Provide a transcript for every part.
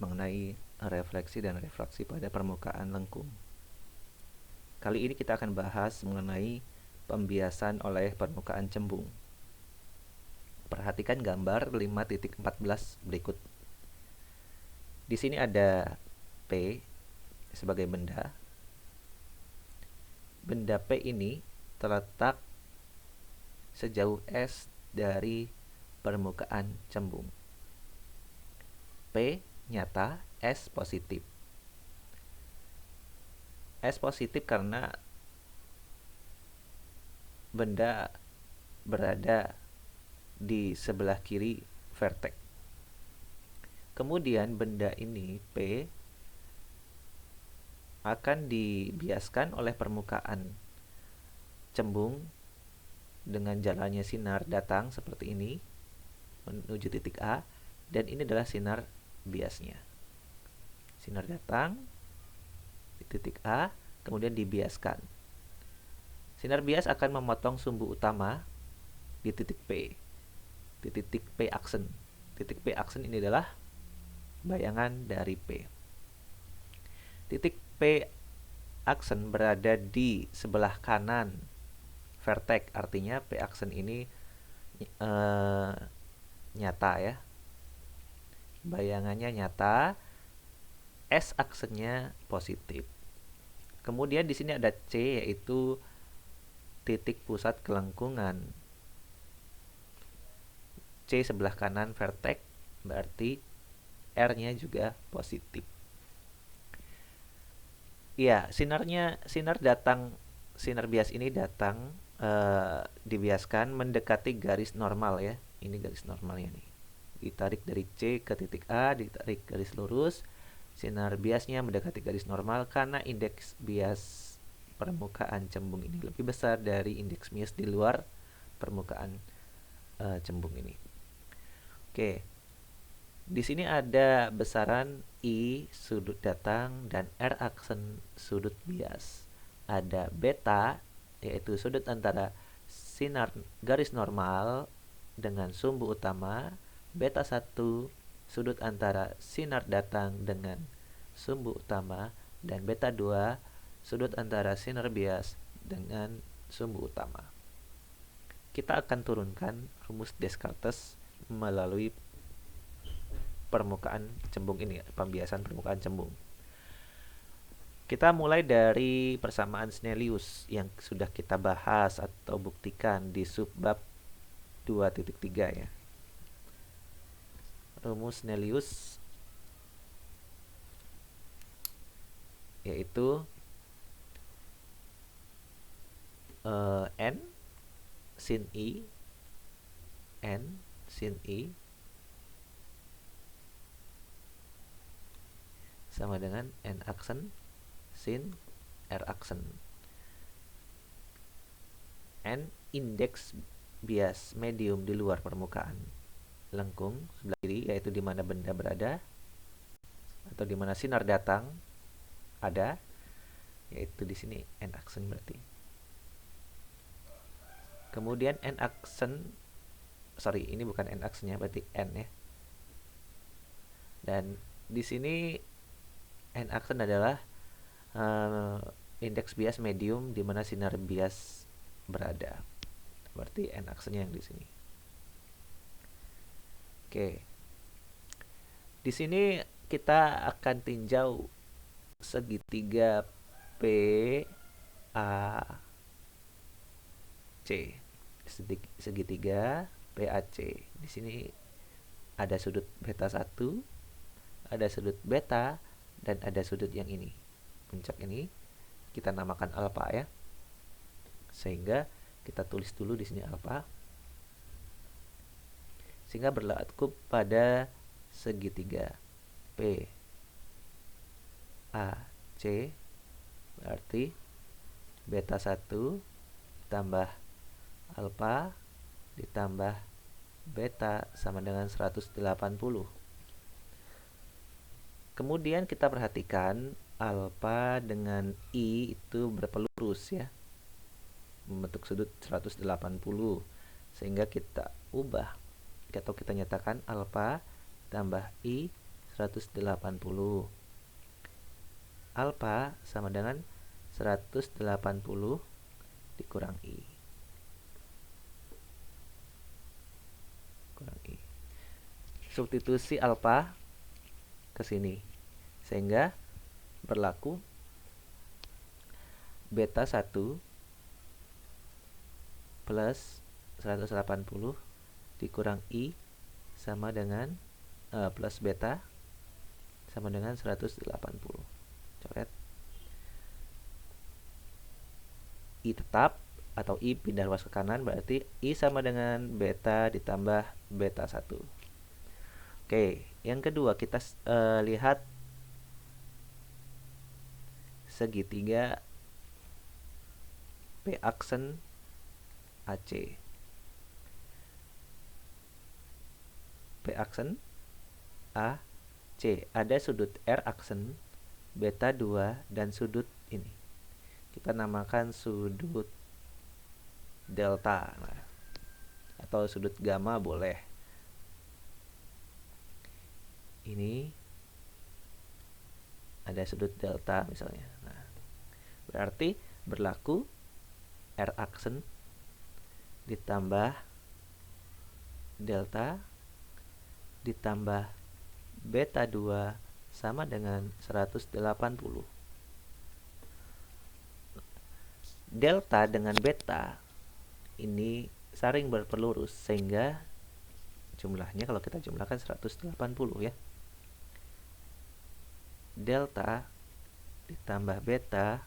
mengenai refleksi dan refraksi pada permukaan lengkung. Kali ini kita akan bahas mengenai pembiasan oleh permukaan cembung. Perhatikan gambar 5.14 berikut. Di sini ada P sebagai benda. Benda P ini terletak sejauh S dari permukaan cembung. P nyata, S positif. S positif karena benda berada di sebelah kiri vertex. Kemudian benda ini, P, akan dibiaskan oleh permukaan cembung dengan jalannya sinar datang seperti ini menuju titik A, dan ini adalah sinar biasnya. Sinar datang di titik A, kemudian dibiaskan. Sinar bias akan memotong sumbu utama di titik P, di titik P aksen. Titik P aksen ini adalah bayangan dari P. Titik P aksen berada di sebelah kanan vertex, artinya P aksen ini nyata ya. Bayangannya nyata, S aksennya positif. Kemudian di sini ada C, yaitu titik pusat kelengkungan. C sebelah kanan vertex, berarti R-nya juga positif. Iya, sinar bias ini datang dibiaskan mendekati garis normal ya. Ini garis normalnya nih. Ditarik dari C ke titik A, ditarik garis lurus. Sinar biasnya mendekati garis normal karena indeks bias permukaan cembung ini lebih besar dari indeks bias di luar permukaan cembung ini. Oke. Di sini ada besaran I sudut datang dan R aksen sudut bias. Ada beta, yaitu sudut antara sinar garis normal dengan sumbu utama. Beta 1 sudut antara sinar datang dengan sumbu utama. Dan beta 2 sudut antara sinar bias dengan sumbu utama. Kita akan turunkan rumus Descartes melalui permukaan cembung ini, pembiasan permukaan cembung. Kita mulai dari persamaan Snellius yang sudah kita bahas atau buktikan di subbab 2.3 ya. Rumus Snellius yaitu n sin I sama dengan N aksen sin R aksen. N indeks bias medium di luar permukaan lengkung sebelah kiri, yaitu di mana benda berada atau di mana sinar datang ada, yaitu di sini N aksen berarti. Kemudian N aksen, ini bukan N aksennya, berarti N ya. Dan di sini N aksen adalah indeks bias medium di mana sinar bias berada. Berarti N aksennya yang di sini. Oke. Di sini kita akan tinjau segitiga PAC. Segitiga PAC. Di sini ada sudut beta 1, ada sudut beta, dan ada sudut yang ini. Puncak ini kita namakan alfa ya. Sehingga kita tulis dulu di sini alfa. Sehingga berlaku pada segitiga PAC, berarti beta 1 tambah alfa ditambah beta sama dengan 180. Kemudian kita perhatikan alfa dengan I itu berpelurus ya, membentuk sudut 180. Sehingga kita ubah atau kita nyatakan alfa tambah I 180. Alfa sama dengan 180 dikurang I. Kurang I. Substitusi alfa ke sini. Sehingga berlaku beta 1 plus 180 dikurang I sama dengan plus beta sama dengan 180. Coret. I tetap atau I pindah ruas ke kanan, berarti I sama dengan beta ditambah beta 1. Oke, yang kedua kita lihat segitiga P aksen AC. P aksen AC. Ada sudut R aksen beta 2 dan sudut ini. Kita namakan sudut delta. Nah, atau sudut gamma boleh. Ini ada sudut delta misalnya. Nah, berarti berlaku R aksen ditambah delta ditambah beta 2 sama dengan 180. Delta dengan beta ini saling berpelurus sehingga jumlahnya kalau kita jumlahkan 180 ya. Delta ditambah beta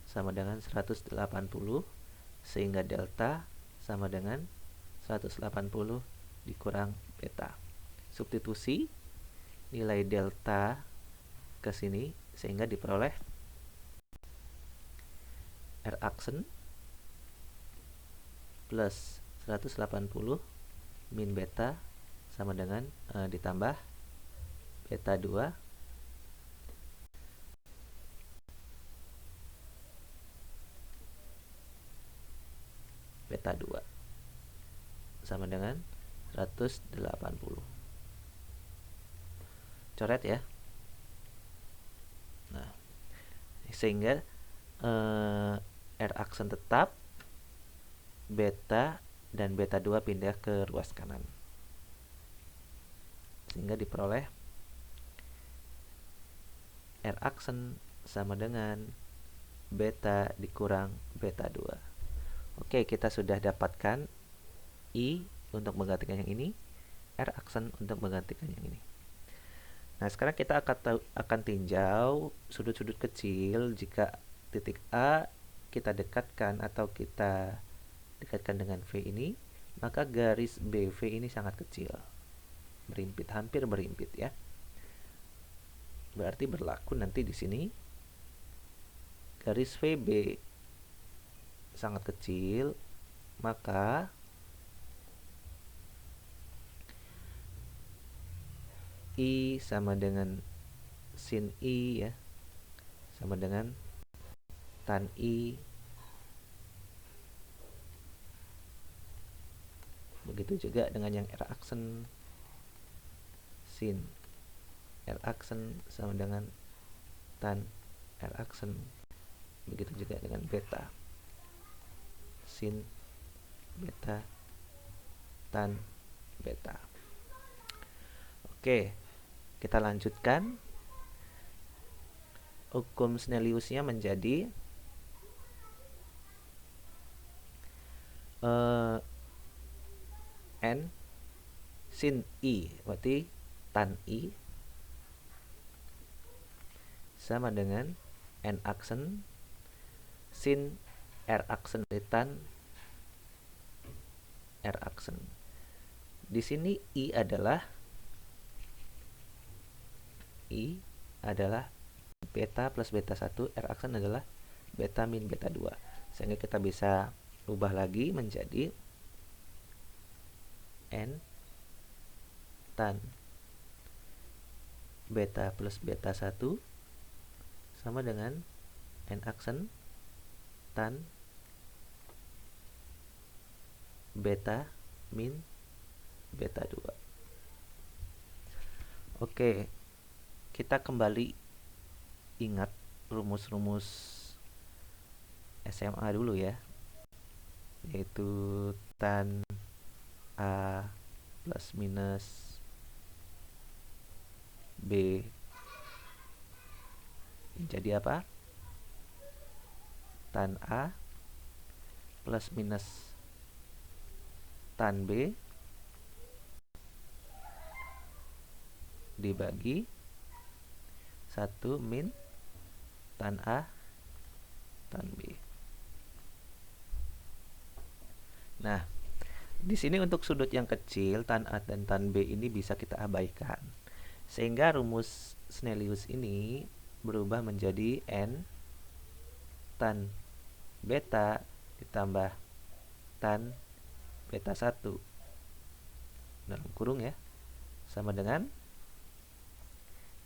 sama dengan 180 sehingga delta sama dengan 180 dikurang beta. Substitusi nilai delta ke sini sehingga diperoleh R aksen plus 180 min beta sama dengan ditambah beta 2 beta 2 sama dengan 180. Coret ya. Nah, sehingga R aksen tetap, beta dan beta 2 pindah ke ruas kanan. Sehingga diperoleh R aksen sama dengan beta dikurang beta 2. Oke, kita sudah dapatkan I untuk menggantikan yang ini, R aksen untuk menggantikan yang ini. Nah, sekarang kita akan tinjau sudut-sudut kecil jika titik A kita dekatkan atau kita dekatkan dengan V ini, maka garis BV ini sangat kecil. Berimpit, hampir berimpit ya. Berarti berlaku nanti di sini garis VB sangat kecil, maka I sama dengan sin I ya, sama dengan tan I. Begitu juga dengan yang R aksen, sin R aksen sama dengan tan R aksen. Begitu juga dengan beta, sin beta tan beta. Oke, kita lanjutkan. Hukum Snelliusnya menjadi N sin I, berarti tan I sama dengan N aksen sin R aksen tan R aksen. Di sini I adalah beta plus beta 1, R aksen adalah beta min beta 2. Sehingga kita bisa ubah lagi menjadi N tan beta plus beta 1 sama dengan N aksen tan beta min beta 2. Oke, kita kembali ingat rumus-rumus SMA dulu ya, yaitu tan A plus minus B jadi apa? Tan A plus minus tan B dibagi 1 min tan A tan B. Nah, di sini untuk sudut yang kecil tan A dan tan B ini bisa kita abaikan. Sehingga rumus Snellius ini berubah menjadi n tan beta ditambah tan beta 1 dalam kurung ya, sama dengan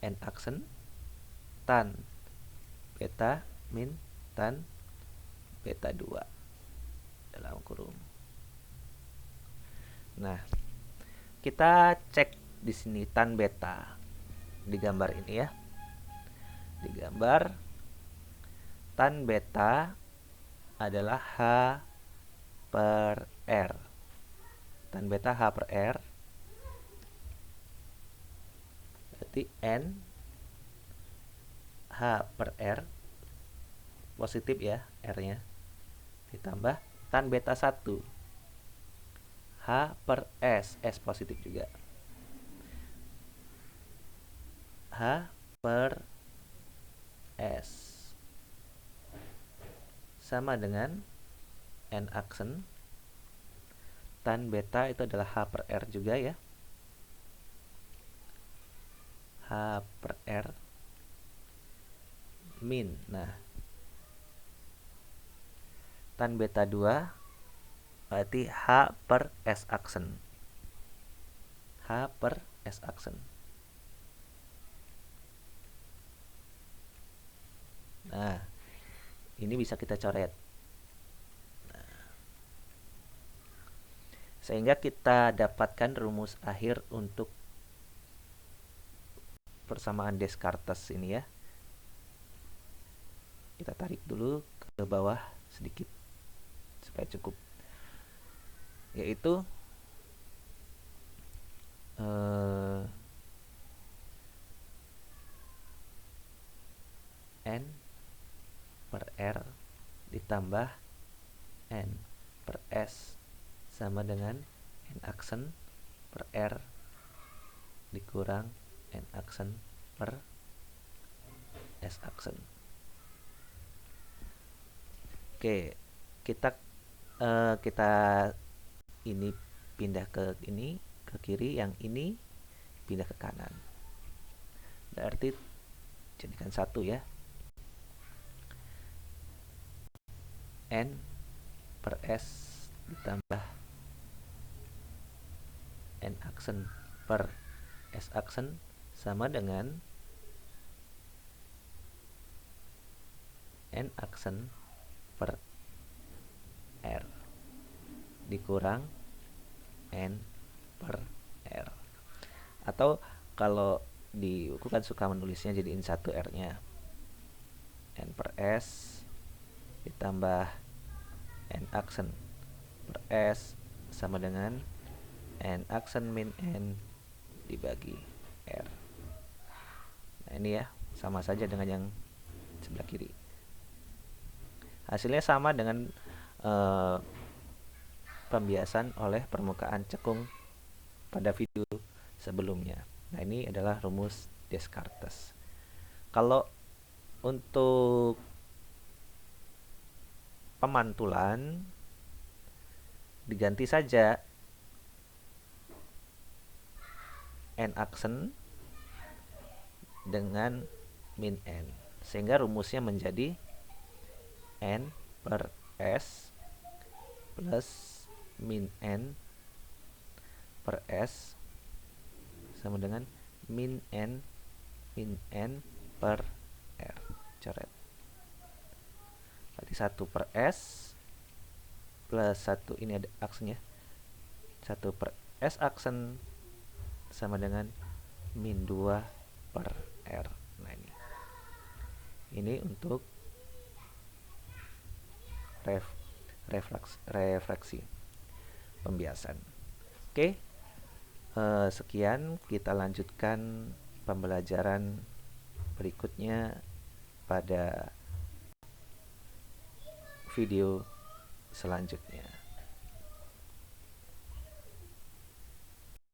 n aksen tan beta min tan beta 2 dalam kurung. Nah, kita cek di sini tan beta di gambar ini ya. Di gambar tan beta adalah H per R. Tan beta H per R. Berarti N H per R positif ya R-nya. Ditambah tan beta 1 H per S positif juga. H per S sama dengan N aksen tan beta itu adalah H per R juga ya. H per R min. Nah, tan beta 2 berarti H per S aksen. H per S aksen. Nah, ini bisa kita coret. Nah, sehingga kita dapatkan rumus akhir untuk persamaan Descartes ini ya. Kita tarik dulu ke bawah sedikit supaya cukup. Yaitu N per R ditambah N per S sama dengan N aksen per R dikurang N aksen per S aksen. Oke, kita ini pindah ke ini ke kiri, yang ini pindah ke kanan. Berarti jadikan satu ya. N per S ditambah N aksen per S aksen sama dengan N aksen per R dikurang N per R. Atau kalau di buku kan suka menulisnya jadiin 1 R-nya. N per S ditambah N aksen per S sama dengan N aksen min N dibagi R. Nah, ini ya, sama saja dengan yang sebelah kiri. Hasilnya sama dengan pembiasan oleh permukaan cekung pada video sebelumnya. Nah, ini adalah rumus Descartes. Kalau untuk pemantulan diganti saja N aksen dengan min N, sehingga rumusnya menjadi N per S plus min N per S sama dengan min N per R. Coret. Berarti 1 per S plus 1, ini ada aksennya, 1 per S aksen sama dengan min 2 per R. Nah ini untuk refraksi pembiasan. Oke, sekian, kita lanjutkan pembelajaran berikutnya pada video selanjutnya.